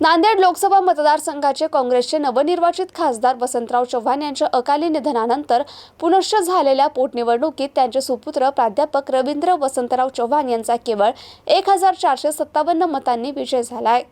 नांदेड लोकसभा मतदारसंघाचे काँग्रेसचे नवनिर्वाचित खासदार वसंतराव चव्हाण यांच्या अकाली निधनानंतर पुनश्च झालेल्या पोटनिवडणुकीत त्यांचे सुपुत्र प्राध्यापक रवींद्र वसंतराव चव्हाण यांचा केवळ 1457 मतांनी विजय झालाय।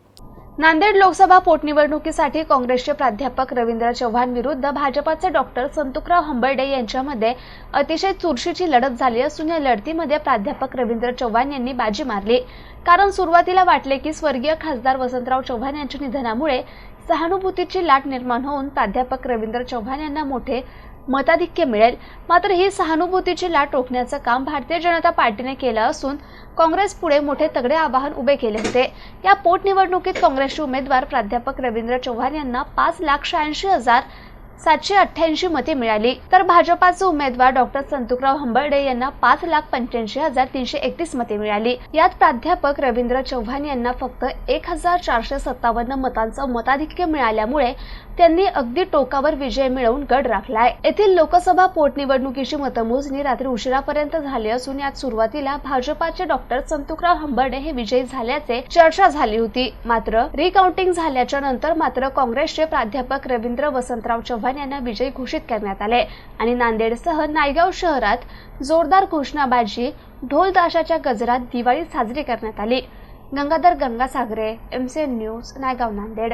नांदेड लोकसभा पोटनिवडणुकीसाठी काँग्रेसचे प्राध्यापक रवींद्र चव्हाण विरुद्ध भाजपाचे डॉक्टर संतुकराव हंबर्डे यांच्यामध्ये अतिशय चुरशीची लढत झाली असून या लढतीमध्ये प्राध्यापक रवींद्र चव्हाण यांनी बाजी मारली। कारण सुरुवातीला वाटले की स्वर्गीय खासदार वसंतराव चव्हाण यांच्या निधनामुळे सहानुभूतीची लाट निर्माण होऊन प्राध्यापक रवींद्र चव्हाण यांना मोठे मताधिक्य मिळेल। मात्र ही सहानुभूतीची लाट रोखण्याचं काम भारतीय जनता पार्टीने केलं असून काँग्रेस पुढे मोठे तगडे आवाहन उभे केले होते। या पोटनिवडणुकीत काँग्रेसचे उमेदवार प्राध्यापक रवींद्र चव्हाण यांना 5,86,788 मते मिळाली, तर भाजपाचे उमेदवार डॉक्टर संतुकराव हंबर्डे यांना 5,85,331 मते मिळाली। यात प्राध्यापक रवींद्र चव्हाण यांना फक्त 1,457 मतांचं मताधिक्य मिळाल्यामुळे त्यांनी अगदी टोकावर विजय मिळवून गड राखलाय। येथील लोकसभा पोटनिवडणुकीची मतमोजणी रात्री उशिरापर्यंत झाली असून यात सुरुवातीला भाजपाचे डॉक्टर संतुकराव हंबर्डे हे विजयी झाल्याचे चर्चा झाली होती। मात्र रिकाउंटिंग झाल्याच्या नंतर मात्र काँग्रेसचे प्राध्यापक रवींद्र वसंतराव चव्हाण यांना विजयी घोषित करण्यात आले आणि नांदेडसह नायगाव शहरात जोरदार घोषणाबाजी, ढोल ताशाच्या गजरात दिवाळी साजरी करण्यात आली। Gangadhar Gangasagare, MCN news, Naigaon, Nanded.